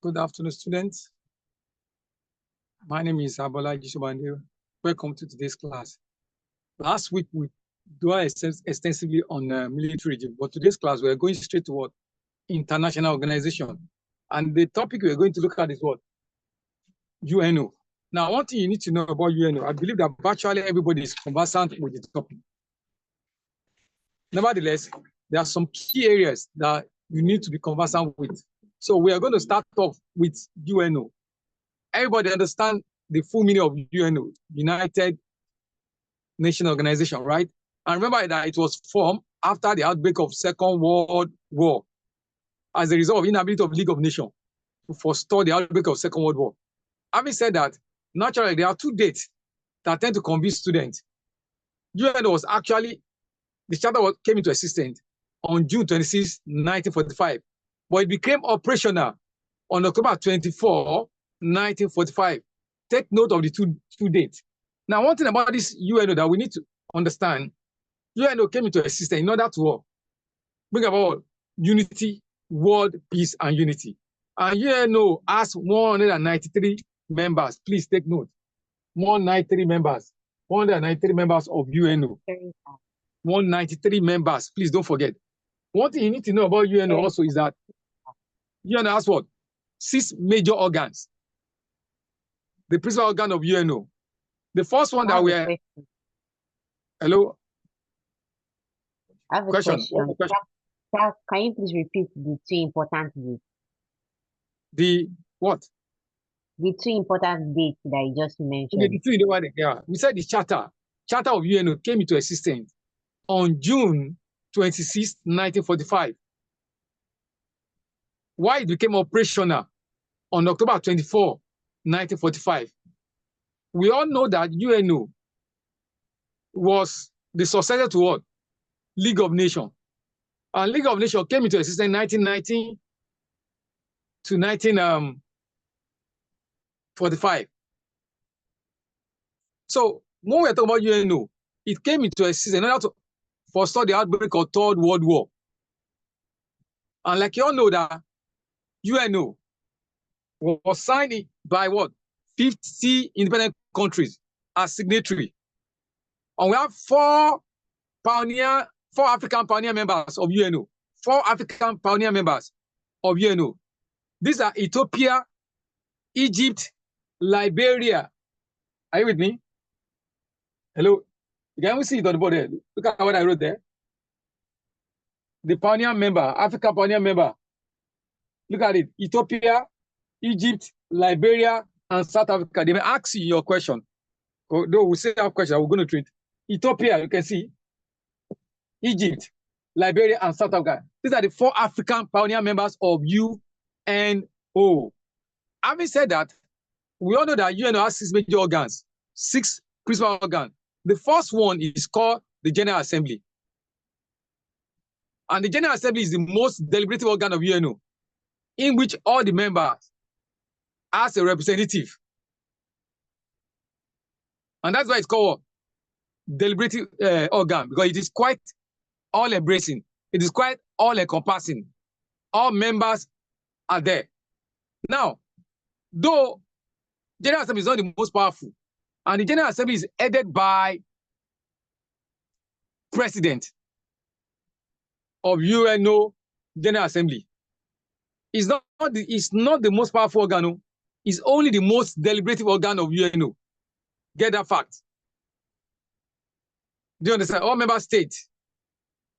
Good afternoon, students. My name is Abola Jishobande. Welcome to today's class. Last week, we dwelled extensively on military regime, but today's class, we are going straight to what? International organization. And the topic we're going to look at is what? UNO. Now, one thing you need to know about UNO, I believe that virtually everybody is conversant with the topic. Nevertheless, there are some key areas that you need to be conversant with. So we are going to start off with UNO. Everybody understand the full meaning of UNO, United Nations Organization, right? And remember that it was formed after the outbreak of Second World War as a result of inability of League of Nations to forestall the outbreak of Second World War. Having said that, naturally, there are two dates that tend to convince students. UNO was actually, the charter came into existence on June 26, 1945, but it became operational on October 24, 1945. Take note of the two dates. Now, one thing about this UNO that we need to understand, UNO came into existence in order to bring about unity, world peace, and unity. And UNO has 193 members. Please take note. 193 members. 193 members of UNO. 193 members. Please don't forget. One thing you need to know about UNO also is that UNO has what? 6 major organs. The principal organ of UNO. The first one that we are... Hello? I have a question. Can you please repeat the two important dates? The what? The two important dates that you just mentioned. Okay, the two, yeah. We said the charter of UNO came into existence on June 26, 1945. Why it became operational on October 24, 1945. We all know that UNO was the successor to what? League of Nations. And League of Nations came into existence in 1919 to 1945. So when we're talking about UNO, it came into existence in order to forestall the outbreak of Third World War. And like you all know that UNO was signed by what? 50 independent countries as signatory. And we have 4 African pioneer members of UNO. 4 African pioneer members of UNO. These are Ethiopia, Egypt, Liberia. Are you with me? Hello? You can see it on the board there. Look at what I wrote there. The pioneer member, Africa pioneer member. Look at it. Ethiopia, Egypt, Liberia, and South Africa. They may ask you your question. Though we say have questions, we're going to treat. Ethiopia, you can see. Egypt, Liberia, and South Africa. These are the 4 African pioneer members of UNO. Having said that, we all know that UNO has 6 major organs, 6 principal organs. The first one is called the General Assembly. And the General Assembly is the most deliberative organ of UNO, in which all the members has a representative. And that's why it's called deliberative organ, because it is quite all-embracing. It is quite all-encompassing. All members are there. Now, though General Assembly is not the most powerful, and the General Assembly is headed by President of UNO General Assembly. It's not the most powerful organ. It's only the most deliberative organ of UNO. Get that fact. Do you understand? All member states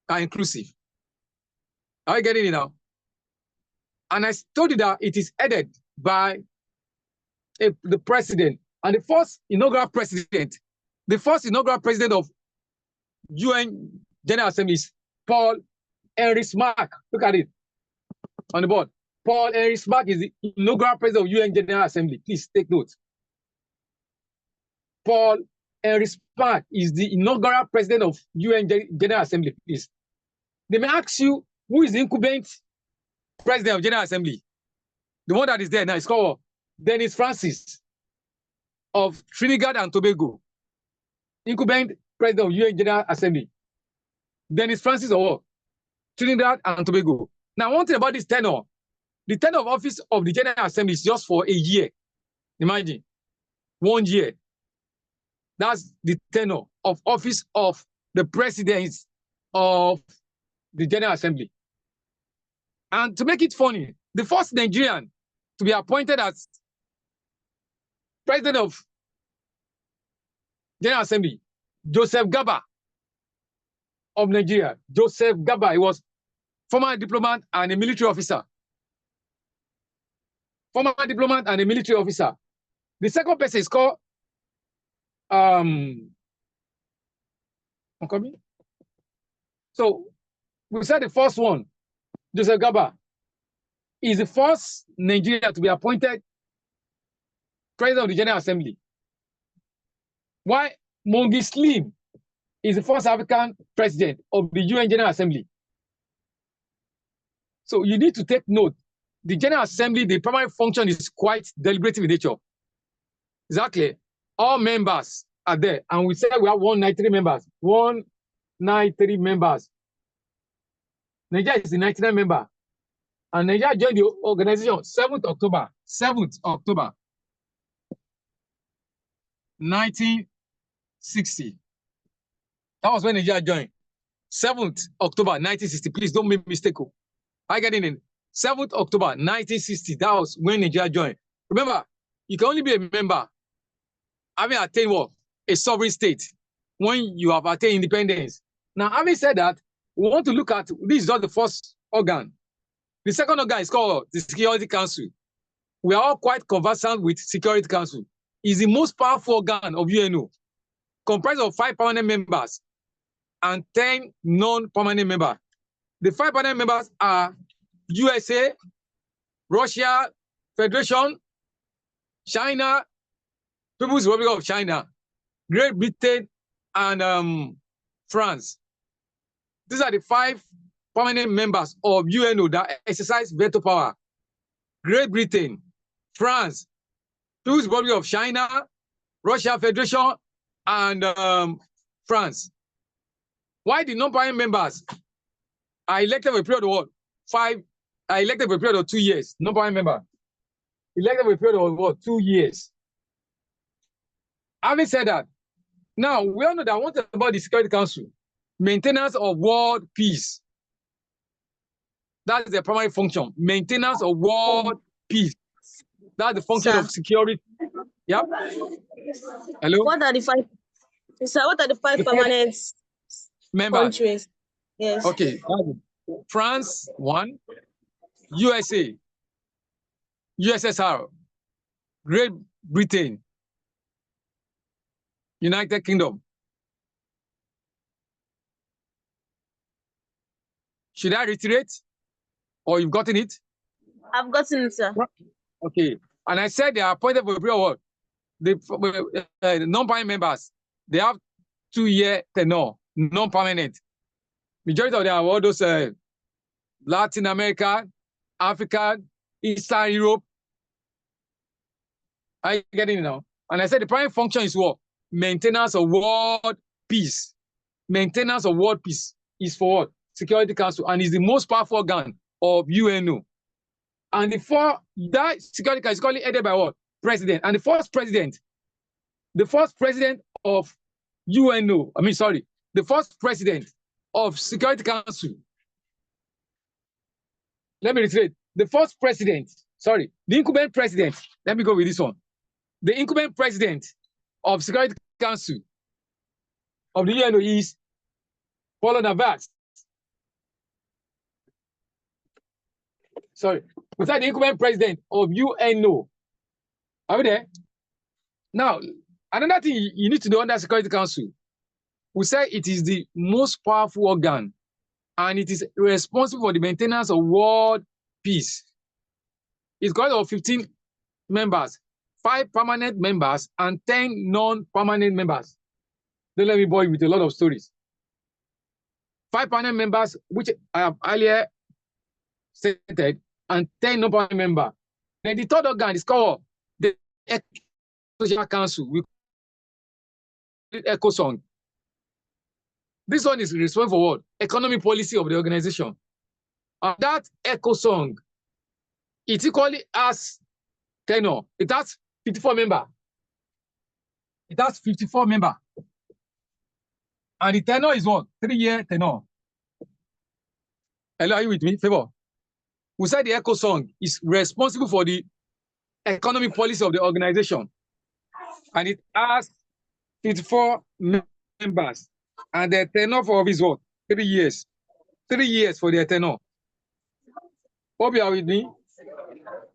are inclusive. Are you getting it now? And I told you that it is headed by the president. And the first inaugural president of UN General Assembly is Paul Henry Smack. Look at it on the board. Paul Henry Smack is the inaugural president of UN General Assembly. Please take note. Paul Henry Smack is the inaugural president of UN General Assembly. Please. They may ask you, who is the incumbent president of General Assembly? The one that is there now is called Dennis Francis of Trinidad and Tobago. Incumbent president of UN General Assembly. Dennis Francis of Trinidad and Tobago. Now, one thing about this tenure, The tenure of office of the General Assembly is just for a year. Imagine, 1 year. That's the tenure of office of the president of the General Assembly. And to make it funny, the first Nigerian to be appointed as president of General Assembly, Joseph Gaba of Nigeria. Joseph Gaba, he was former diplomat and a military officer. Former diplomat and a military officer. The second person is called so we said the first one, Joseph Gaba, is the first Nigerian to be appointed president of the General Assembly. Why Mongi Slim is the first African president of the UN General Assembly. So you need to take note. The General Assembly, the primary function is quite deliberative in nature. Exactly. All members are there. And we say we have 193 members. 193 members. Nigeria is the 99th member. And Nigeria joined the organization 7th October. 7th October 1960. That was when Nigeria joined. 7th October 1960. Please don't make mistake. I get in 7th October 1960. That was when Nigeria joined. Remember, you can only be a member having attained what? A sovereign state when you have attained independence. Now, having said that, we want to look at, this is not the first organ. The second organ is called the Security Council. We are all quite conversant with Security Council. It's the most powerful organ of UNO, comprised of 5 permanent members and 10 non-permanent members. The 5 permanent members are USA, Russia, Federation, China, People's Republic of China, Great Britain, and France. These are the 5 permanent members of UNO that exercise veto power. Great Britain, France, People's Republic of China, Russia Federation, and France. Why the non-permanent members are elected for a period of what? 5, are elected for a period of 2 years. Non-permanent member. Elected for a period of what? 2 years. Having said that, now we all know that one thing about the Security Council, maintenance of world peace. That's their primary function. Maintenance of world peace. That's the function of security. Yeah. Hello. What are the 5? Sir, what are the 5 permanent countries? Yes. Okay. France, 1. USA. USSR. Great Britain. United Kingdom. Should I reiterate? Or you've gotten it? I've gotten it, sir. Okay. And I said they are appointed for a period of the non-permanent members, they have 2-year tenure, non-permanent. Majority of them are all those Latin America, Africa, Eastern Europe. Are you getting it now? And I said the primary function is what? Maintenance of world peace. Maintenance of world peace is for what? Security Council, and is the most powerful organ of UNO. And that Security Council is currently headed by what? President. And the first president of UNO, the first president of Security Council. Let me reiterate. The first president, the incumbent president, let me go with this one. The incumbent president of Security Council of the UNO is Paulo Navas. Was that the incumbent president of UNO? Are we there? Now, another thing you need to know under Security Council, we say it is the most powerful organ and it is responsible for the maintenance of world peace. It's got of 15 members, 5 permanent members, and 10 non-permanent members. Don't let me bore you with a lot of stories. 5 permanent members, which I have earlier stated, and 10 non-permanent members. Then the third organ is called the Social Council. We call it ECOSONG. This one is responsible for what? Economic policy of the organization. And that ECOSONG it equally has tenure. It has 54 members. It has 54 members. And the tenure is what? 3-year tenure. Hello, are you with me? Favor. We said the ECOSOC is responsible for the economic policy of the organization. And it has 54 members. And the tenure for is what? 3 years. 3 years for their tenure. Hope you are with me?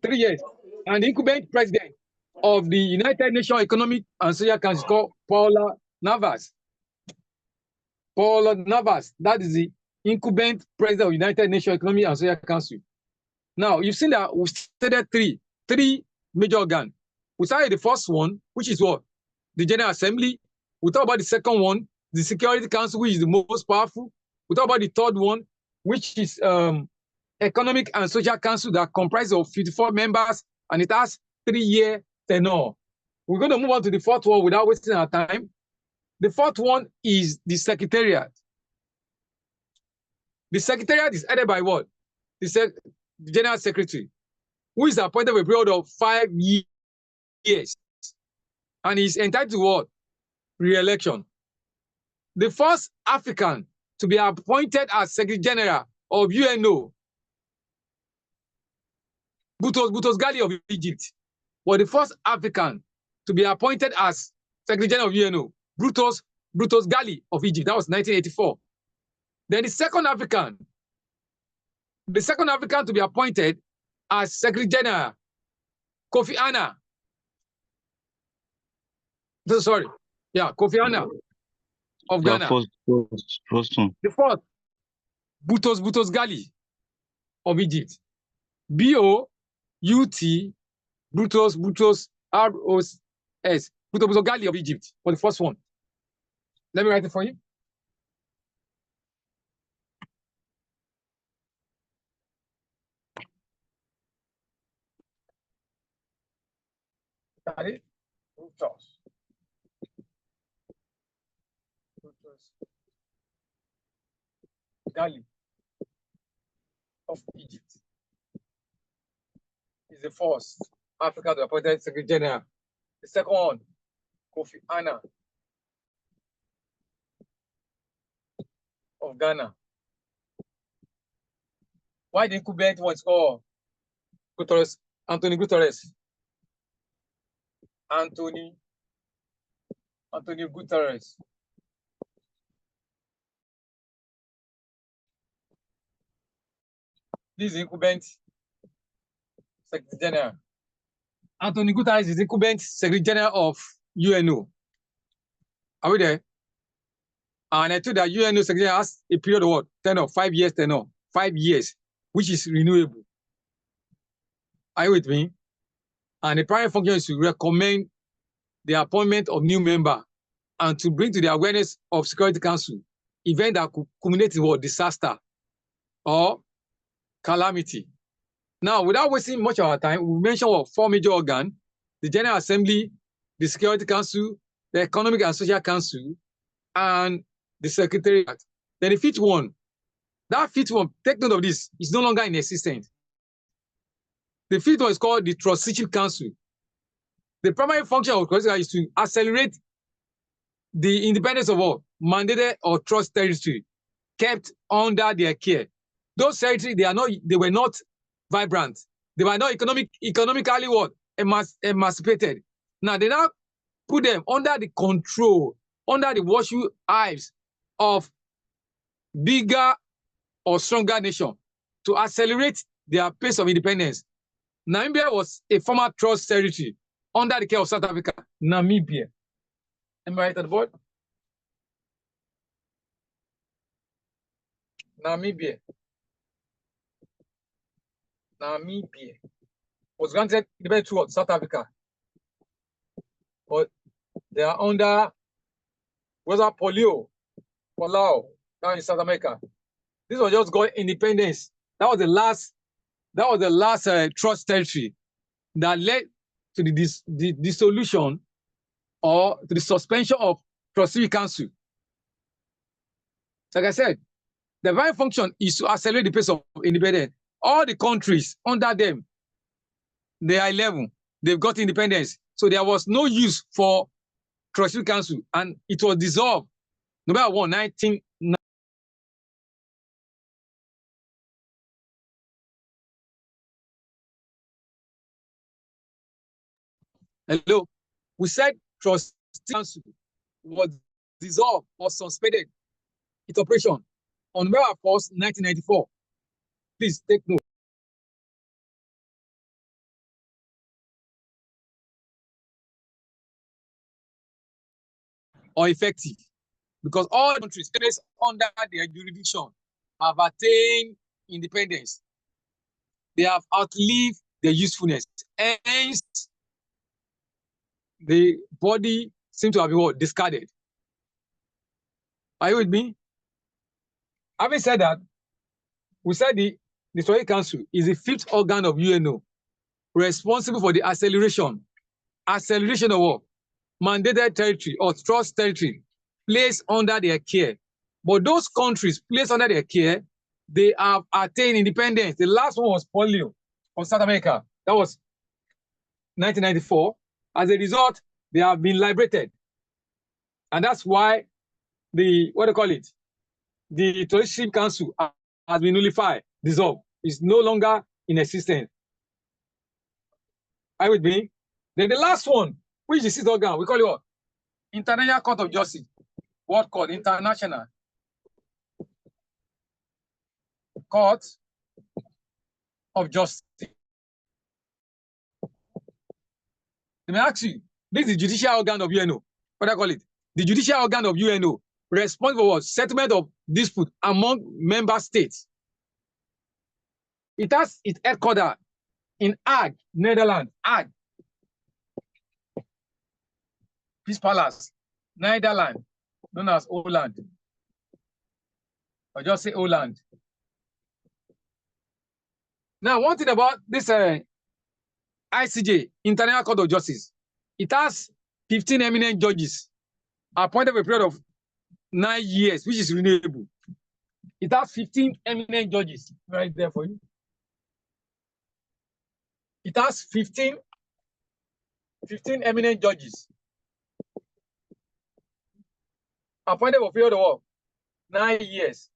3 years. And the incumbent president of the United Nations Economic and Social Council called Paula Navas. Paula Navas, that is the incumbent president of United Nations Economic and Social Council. Now, you've seen that we stated three major organs. We started the first one, which is what? The General Assembly. We talk about the second one, the Security Council, which is the most powerful. We talk about the third one, which is Economic and Social Council that comprises of 54 members, and it has 3-year tenure. We're going to move on to the fourth one without wasting our time. The fourth one is the Secretariat. The Secretariat is headed by what? The General Secretary, who is appointed for a period of 5 years. And is entitled to what? Re-election. The first African to be appointed as Secretary General of UNO, Boutros Ghali of Egypt, was the first African to be appointed as Secretary General of UNO, Boutros Ghali of Egypt. That was 1984. Then the second African to be appointed as Secretary General, Kofi Annan. Kofi Annan of Ghana. First one. The fourth, Boutros Ghali of Egypt. B-O-U-T, Boutros R-O-S, Boutros Ghali of Egypt for the first one. Let me write it for you. Got it? Boutros Ghali of Egypt is the first African to appointed Secretary General. The second one, Kofi Annan of Ghana. Why the incumbent one is called Guterres? Anthony Guterres. Anthony Guterres. This is incumbent Secretary General. Anthony Guterres is incumbent Secretary General of UNO. Are we there? And I told that UNO Secretary has a period of what? 5 years tenure. 5 years, which is renewable. Are you with me? And the primary function is to recommend the appointment of new member and to bring to the awareness of Security Council event that could culminate in what? Disaster or calamity. Now, without wasting much of our time, we mentioned what? 4 major organs: the General Assembly, the Security Council, the Economic and Social Council, and the Secretariat. Then the fifth one, take note of this, is no longer in existence. The fifth one is called the Trusteeship Council. The primary function of the Trusteeship Council is to accelerate the independence of all mandated or trust territory kept under their care. Those territories, they were not vibrant. They were not economically what? Emancipated. Now they now put them under the control, under the watchful eyes of bigger or stronger nation to accelerate their pace of independence. Namibia was a former trust territory under the care of South Africa. Namibia. Am I right at the board? Namibia was granted independence to South Africa, but they are under Palau down in South America. This was just got independence. That was the last trust territory that led to the dissolution or to the suspension of Trusteeship Council. Like I said, the very function is to accelerate the pace of independence. All the countries under them, they are 11. They've got independence. So there was no use for Trustee Council, and it was dissolved November 1, 19. Hello. We said Trustee Council was dissolved or suspended its operation on November 1st, 1994. Please take note. Or effective, because all countries placed under their jurisdiction have attained independence. They have outlived their usefulness. Hence, the body seems to have been discarded. Are you with me? Having said that, we said the Trustee Council is the fifth organ of UNO, responsible for the acceleration of what? Mandated territory or trust territory placed under their care. But those countries placed under their care, they have attained independence. The last one was polio from South America. That was 1994. As a result, they have been liberated. And that's why the, what do you call it? The Trustee Council has been nullified, dissolved. It's no longer in existence. Are you with me? Then the last one, which is the organ, we call it what? International Court of Justice. What called? International Court of Justice. Let me ask you, this is the judicial organ of UNO. What do I call it? The judicial organ of UNO, responsible for settlement of dispute among member states. It has its headquarters in Hague, Netherlands. Hague. Peace Palace, Netherlands, known as Holland. Or just say Holland. Now, one thing about this ICJ, International Court of Justice, it has 15 eminent judges appointed for a period of 9 years, which is renewable. It has 15 eminent judges right there for you. It has 15 eminent judges appointed for a period of 9 years.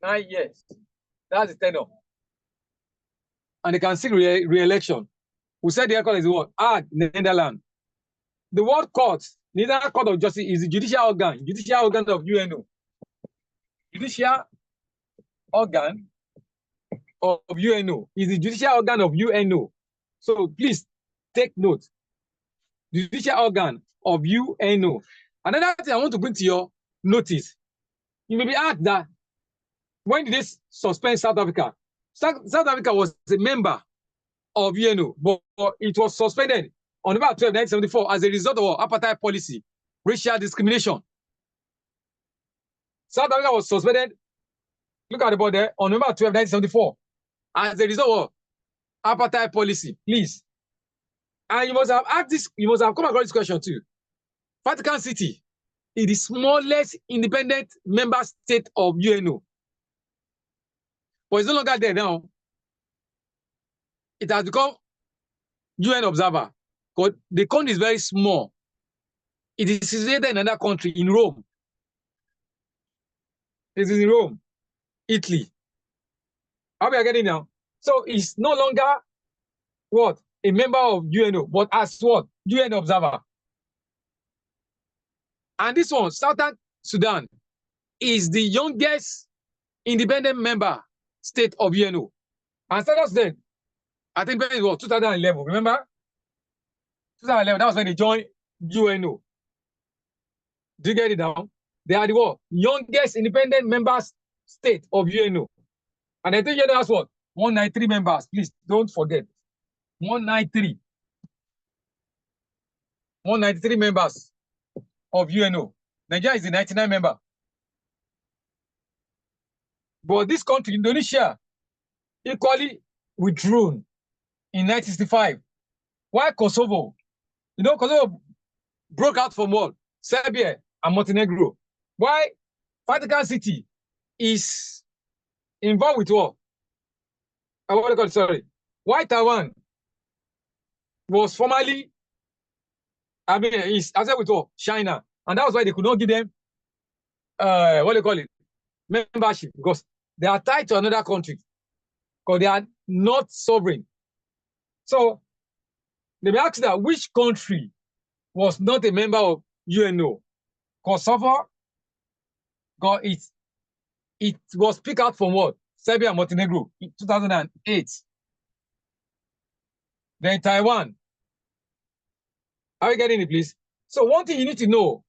9 years. That's the tenure. And they can seek re-election. We said the record is what? Netherlands. The word court, Netherlands Court of Justice, is the judicial organ of UNO. Judicial organ of UNO is the judicial organ of UNO. So please take note. Judicial organ of UNO. Another thing I want to bring to your notice, you may be asked that when did they suspend South Africa? South Africa was a member of UNO, but it was suspended on November 12, 1974 as a result of apartheid policy, racial discrimination. South Africa was suspended, look at the board there, on November 12, 1974 as a result of apartheid policy, please. And you must have asked this, you must have come across this question too. Vatican City is the smallest independent member state of UNO. But it's no longer there now. It has become UN observer. Because the country is very small. It is situated in another country, in Rome. It is in Rome, Italy. How we are getting now? So it's no longer what? A member of UNO, but as what? UN observer. And this one, Southern Sudan, is the youngest independent member state of UNO. And Southern Sudan, I think it was 2011, remember? 2011, that was when they joined UNO. Do you get it now? They are the what? Youngest independent member state of UNO. And I think UNO has what? 193 members. Please don't forget. 193. 193 members of UNO. Nigeria is the 99 member. But this country, Indonesia, equally withdrawn in 1965. Why Kosovo? You know, Kosovo broke out from what? Serbia and Montenegro. Why Vatican City is involved with what? What do you call it? Sorry. Why Taiwan was formerly, I mean, it's as with all China, and that was why they could not give them what do you call it, membership, because they are tied to another country, because they are not sovereign. So they may ask that which country was not a member of UNO? Kosovo, because it was picked out from what? Serbia and Montenegro in 2008. Then Taiwan. Are we getting it, please? So one thing you need to know,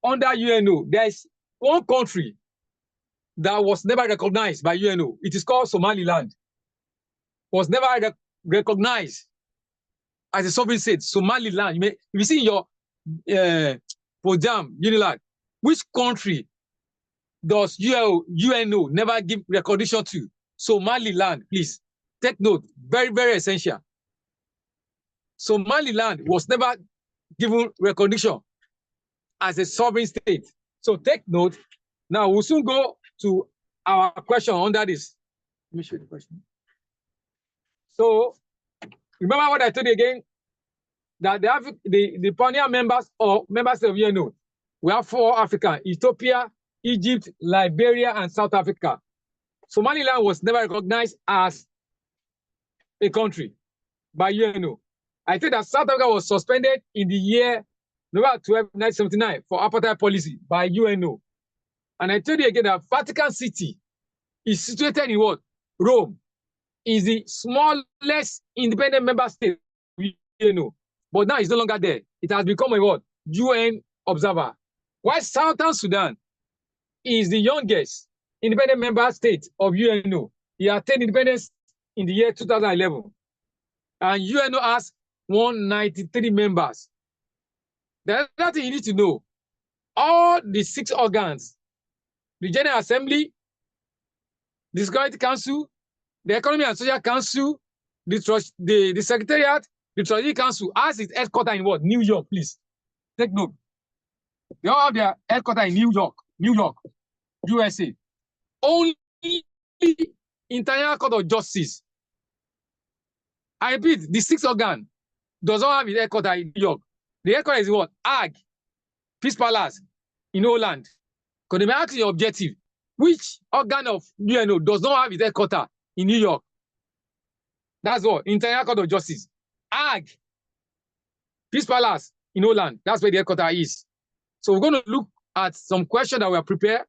under UNO, there is one country that was never recognized by UNO. It is called Somaliland. Was never recognized as a sovereign state. Somaliland. You see in your program, UNILAG, which country does UNO never give recognition to? Somaliland, please. Take note. Very, very essential. Somaliland was never given recognition as a sovereign state. So take note. Now we'll soon go to our question under this. Let me show you the question. So remember what I told you again, that the pioneer members or members of UNO, we have 4 Africa: Ethiopia, Egypt, Liberia, and South Africa. Somaliland was never recognized as a country by UNO. I think that South Africa was suspended in the year November 12, 1979 for apartheid policy by UNO. And I told you again that Vatican City is situated in what? Rome. Is the smallest independent member state of UNO. But now it's no longer there. It has become a what? UN observer. While Southern Sudan is the youngest independent member state of UNO. It attained independence in the year 2011. And UNO has 193 members. The other thing you need to know, all the 6 organs, the General Assembly, the Security Council, the Economy and Social Council, the Secretariat, the Treasury Council, has its headquarters in what? New York, please. Take note. They all have their headquarters in New York, USA. Only International Court of Justice, I repeat, the 6th organ does not have its headquarters in New York. The headquarters is what? Hague, Peace Palace in Holland. Because they may ask your objective, which organ of UNO does not have its headquarters in New York? That's what, International Court of Justice. Hague, Peace Palace in Holland. That's where the headquarters is. So we're going to look at some questions that were prepared.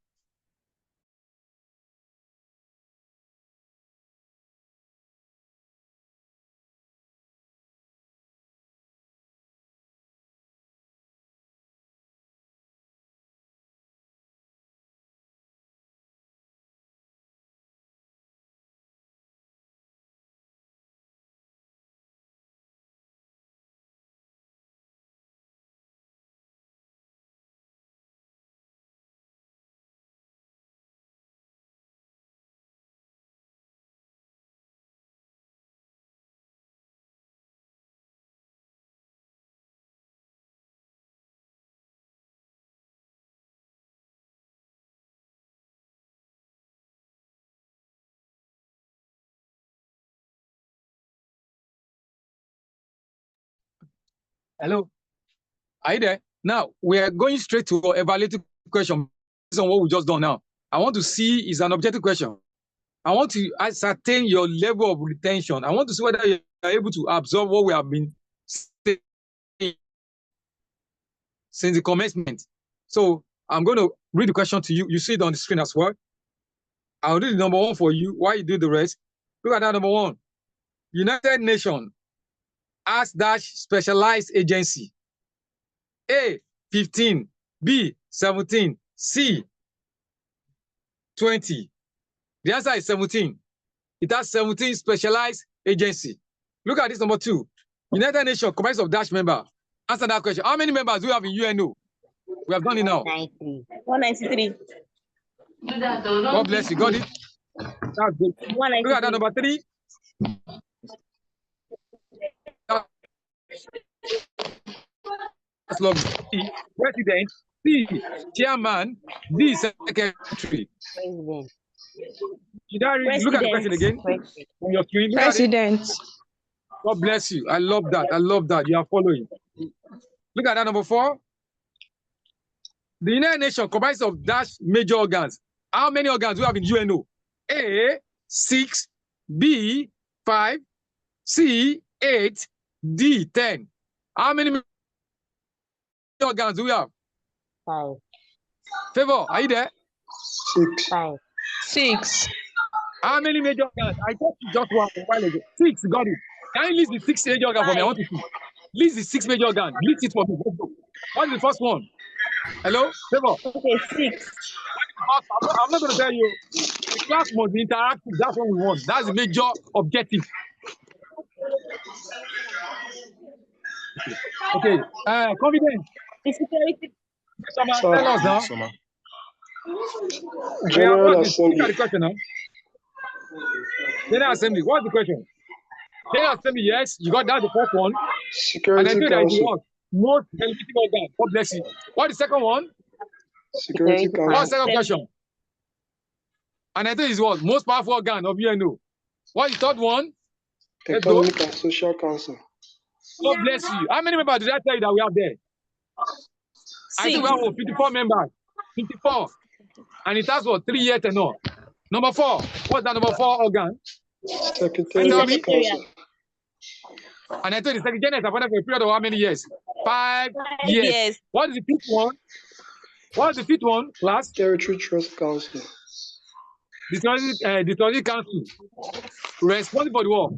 Hello, are you there? Now, we are going straight to our evaluative question based on what we just done now. I want to see is an objective question. I want to ascertain your level of retention. I want to see whether you are able to absorb what we have been saying since the commencement. So I'm going to read the question to you. You see it on the screen as well. I'll do the number 1 for you while you do the rest. Look at that number 1. United Nations as dash specialized agency. A, 15, B, 17, C, 20. The answer is 17. It has 17 specialized agency. Look at this number 2. United Nations comprises of dash member. Answer that question. How many members do we have in UNO? We have done it now. 193. God bless you. Got it? That's good. Look at that number 3. That's lovely. President, C, chairman, D, secretary. President. Should I look at the question again? On your screen. President. God bless you. I love that. I love that. You are following. Look at that number 4. The United Nations comprises of dash major organs. How many organs do we have in UNO? A, 6, B, 5, C, 8, D, 10. How many organs do we have? 5. Favor, are you there? 6. 5. 6. How many major organs? I thought just one a while ago. 6, got it. Can you list the 6 major organs for me? I want to see. List the 6 major organs. List it for me. Let's go. What's the first one? Hello? Favor? Okay, 6. I'm not going to tell you. The class must be interactive. That's what we want. That's the major objective. Okay. Confidence. The security. Tell us now. General Assembly. Look at the question now. General Assembly. What's the question? General Assembly, yes. You got that, the first one. Security and I Council. Most delegative organ. God bless you. What's the second one? Security What's the Council. second question? And I think it's what? Most powerful organ of UNO. What's the third one? Economic and Social Council. God bless you. How many members did I tell you that we have there? 6. I think we have 54 members. 54. And it has what? 3 years and all. Number 4. What's that number 4 organ? Secretariat Council. And I told you the Secretary is appointed for a period of how many years? 5 years. Yes. What is the 5th one? What's the 5th one? Last? Territory Trust Council. The Territory Council. Responsible for the what?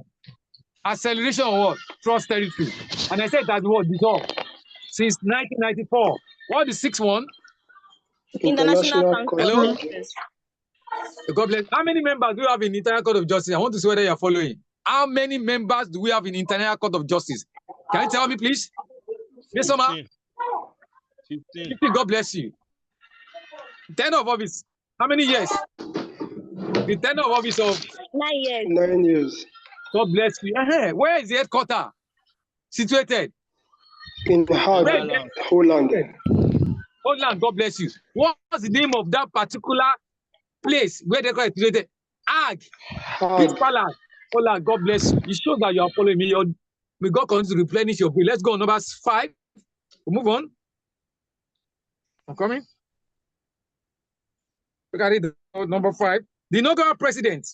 Acceleration of what? Trust territory. And I said that what? Dissolved. Since 1994. What is the 6th one? International Hello? Council. God bless. How many members do you have in International Court of Justice? I want to see whether you are following. How many members do we have in International Court of Justice? Can you tell me, please? Yes, sir. 15. God bless you. Tenure of office. How many years? The tenure of office of 9 years. 9 years. God bless you. Where is the headquarters situated? In Hague, Holland. Holland, God bless you. What's the name of that particular place where they are situated? Hague. Peace Palace. Holland, God bless you. It shows that you are following me. May God continue to replenish your bill. Let's go on number 5. We'll move on. I'm coming. Look at it. Number 5. The inaugural president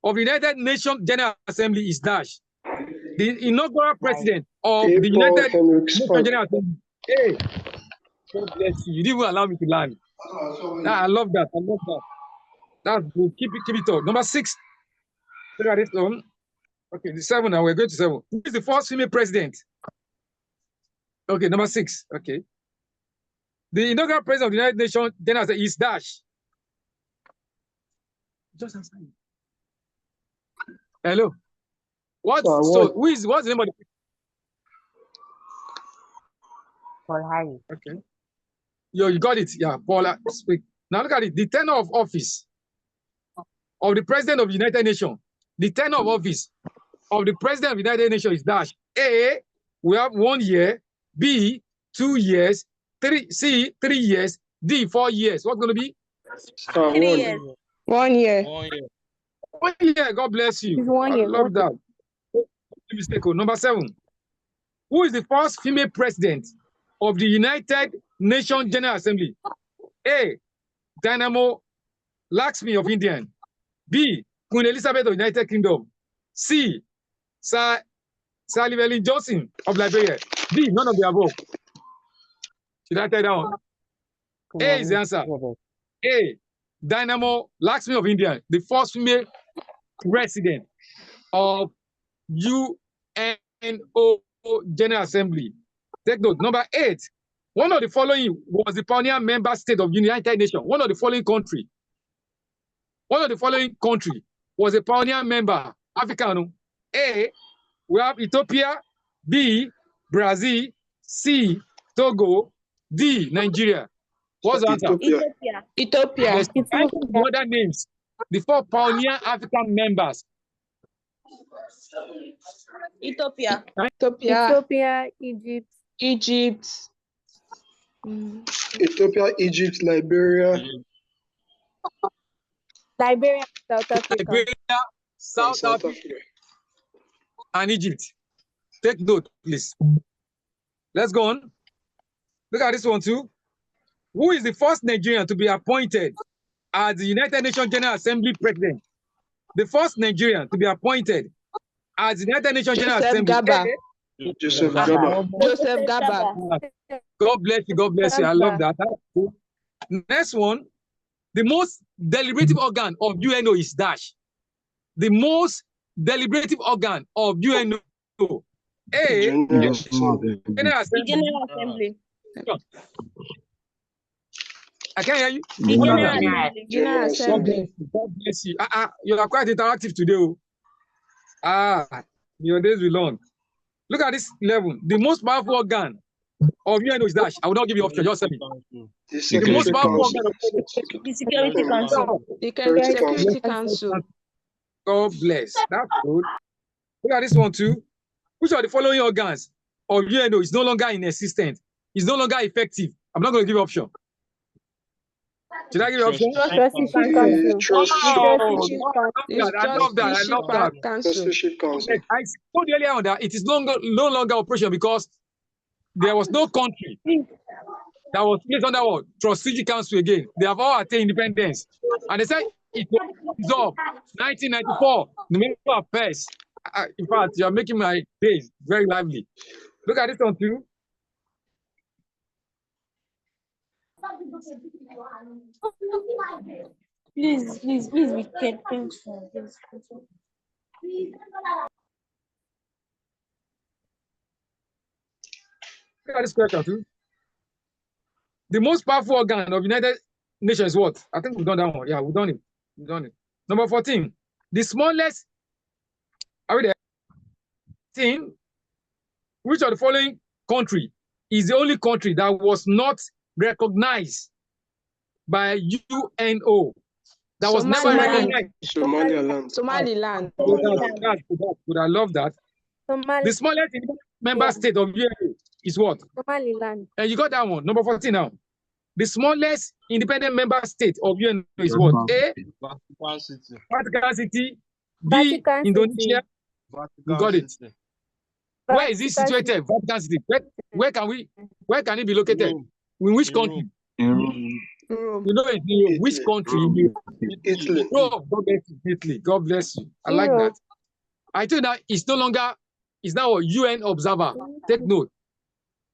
of the United Nations General Assembly is Dash. The inaugural president of the United Nations General Assembly. Hey, God bless you. You didn't even allow me to land. I love that. I love that. That's good. Keep it up. Number 6. Look at this one. Okay, the 7 now. We're going to 7. Who is the first female president? Okay, number 6. Okay. The inaugural president of the United Nations General Assembly is Dash. Just answer me. Hello. What's the name of the Paul Harry. Okay. You got it. Yeah, Paula. Speak. Now look at it. The tenure of office of the president of the United Nations. The tenure of office of the president of the United Nations is Dash. A, we have 1 year. B, 2 years. C, 3 years. D, 4 years. What's going to be? 3 years. 1 year. 1 year. God bless you. It's 1 year. I love that. Mistake. Number 7. Who is the first female president of the United Nations General Assembly? A, Dynamo Lakshmi of India. B, Queen Elizabeth of the United Kingdom. C, Sir Llewellyn Johnson of Liberia. D, none of the above. Should I tell that one? A is the answer. A, Dynamo Lakshmi of India, the first female president of UNO General Assembly. Take note. Number 8. One of the following was the pioneer member state of United Nations. One of the following country was a pioneer member. African. A, we have Ethiopia. B, Brazil. C, Togo. D, Nigeria. What's the answer? Ethiopia. Yes. The other names. The 4 pioneer African members. Ethiopia. Egypt. Ethiopia, Egypt, Liberia. Liberia, South Africa. Liberia, South Africa, and Egypt. Take note, please. Let's go on. Look at this one too. Who is the first Nigerian to be appointed as the United Nations General Assembly President? The first Nigerian to be appointed as the United Nations General Assembly. Joseph Gaba. Joseph Gaba. God bless you. God bless you. I love that. Next one. The most deliberative organ of UNO is dash. The most deliberative organ of UNO. A. General Assembly. General Assembly. General Assembly. I can't hear you. General Assembly. God bless you. You are quite interactive today. Your days will long. Look at this level. The most powerful organ of UNO is dash. I will not give you option. Just tell me. The most powerful organ of The Security Council. Security Council. God bless. That's good. Look at this one too. Which of the following organs of UNO is no longer in existence? Is no longer effective? I'm not going to give you option. Should I give you option? Trusteeship Council. I told you earlier on that it is no longer operation because there was no country that was placed under what? Trusteeship Council again. They have all attained independence. And they said it was dissolved 1994. The Minister of Affairs. In fact, you are making my days very lively. Look at this one too. Please, we can think. Look at this question too. The most powerful organ of United Nations is what? I think we've done that one. Yeah, we've done it. Number 14. The smallest. Are we there? Which of the following country is the only country that was not recognized by UNO? That was never recognized. Somaliland. Good. I love that. The smallest member state of UNO is what? Somaliland. And you got that one. Number 14 now. The smallest independent member state of UNO is what? A. Vatican City. B. Indonesia. You got it. Where is this situated? Vatican City. Where can it be located? In which country? Rome. You know it. Which country? Italy. Oh, God bless you. Italy. God bless you. I like that. I told you that it's no longer. It's now a UN observer. Take note.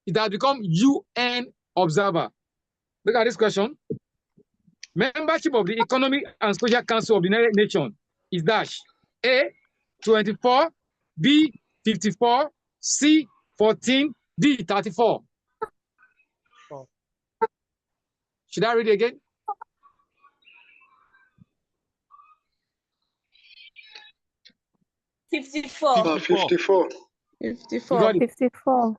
It has become UN observer. Look at this question. Membership of the Economic and Social Council of the United Nations is dash. A. 24. B. 54. C. 14. D. 34. Should I read it again? $54. 54. 54. 54.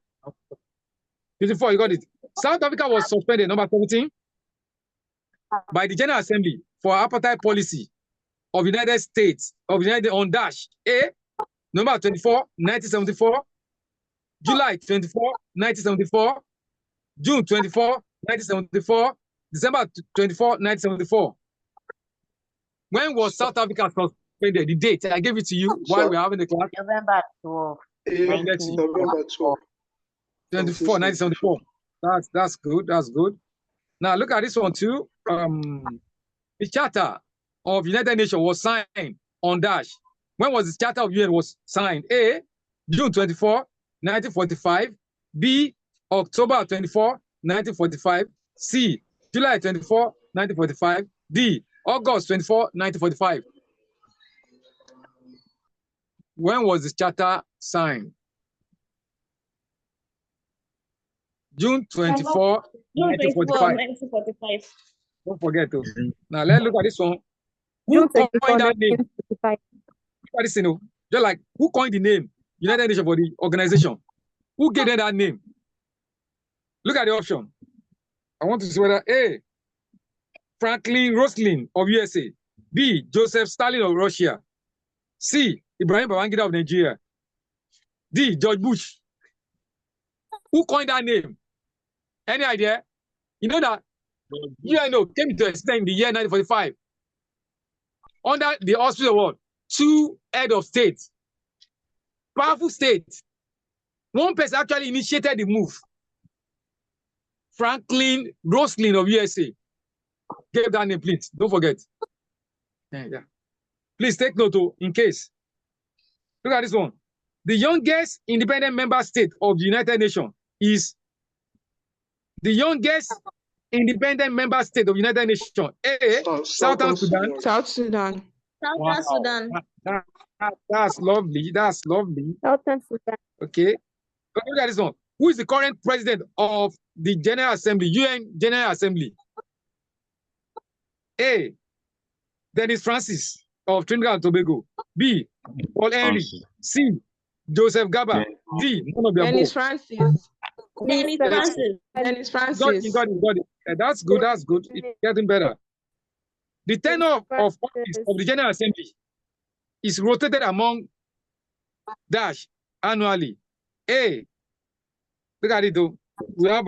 54, you got it. South Africa was suspended, number 17, by the General Assembly for apartheid policy of United States, on dash A, number 24, 1974, July 24, 1974, June 24, 1974, December 24, 1974. When was South Africa suspended? The date, I gave it to you while we're having the class. November 12. November 12. 24, 1974. That's good. That's good. Now look at this one too. The Charter of United Nations was signed on dash. When was the Charter of UN was signed? A. June 24, 1945. B. October 24, 1945. C. July 24, 1945. D. August 24, 1945. When was the Charter signed? June 24, 1945. Don't forget to. Now let's look at this one. Who coined that name? Look at this, just like who coined the name United Nations for the organization? Who gave them that name? Look at the option. I want to see whether A. Franklin Roosevelt of USA. B. Joseph Stalin of Russia. C. Ibrahim Babangida of Nigeria. D. George Bush. Who coined that name? Any idea? You know that UNO came into existence in the year 1945 under the auspices of what? Two head of states, powerful states One person actually initiated the move. Franklin Roslin of USA. Gave that name, please. Don't forget. Yeah. Please take note in case. Look at this one. The youngest independent member state of the United Nations is the youngest independent member state of the United Nations. Southern Sudan. South Sudan. Southern Sudan. That's lovely. That's lovely. Southern Sudan. Okay. Look at this one. Who is the current president of the General Assembly, UN General Assembly? A. Dennis Francis of Trinidad and Tobago. B. Paul Henry. C. Joseph Gaba. D. None of them. Dennis Francis. Dennis Francis. Dennis Francis. Got it. That's good. That's good. It's getting better. The tenure of office of the General Assembly is rotated among dash annually. A. Look at it though. We have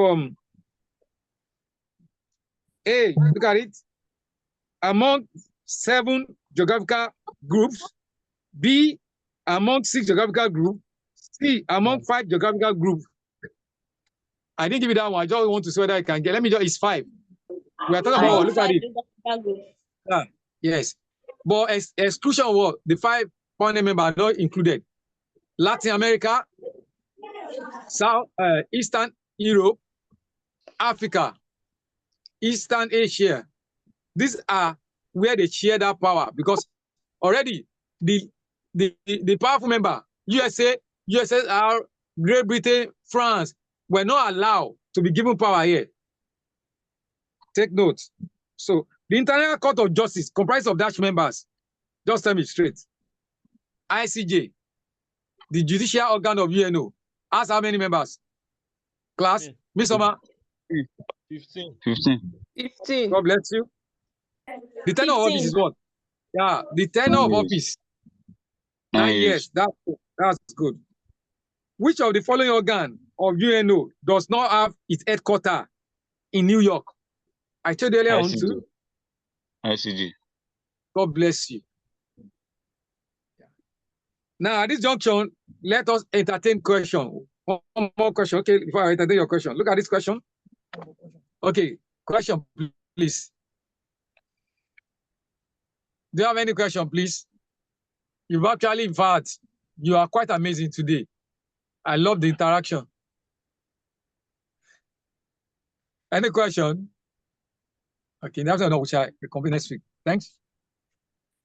A. Look at it. Among 7 geographical groups. B. Among 6 geographical groups. C. Among 5 geographical groups. I didn't give you that one. I just want to see whether I can get. Let me just. It's 5. We are talking about. Look at it. Yes. But exclusion of what? The 5 panel members are not included. Latin America, South, Eastern Europe, Africa, Eastern Asia. These are where they share that power because already the powerful member, USA, USSR, Great Britain, France, were not allowed to be given power here. Take note. So the International Court of Justice comprised of Dutch members. Just tell me straight. ICJ, the judicial organ of UNO, has how many members? Class, Miss Oma? 15. 15. God bless you. The tenure of office is what? Yeah, the tenure of office. 9 years. That's good. Which of the following organ of UNO does not have its headquarters in New York? I told you earlier on too. ICG. God bless you. Now, at this junction, let us entertain question. One more question, okay, before I entertain your question. Look at this question. Okay, question, please. Do you have any question, please? You've actually, in fact, you are quite amazing today. I love the interaction. Any question? Okay, that's not which I reconvene next week. Thanks.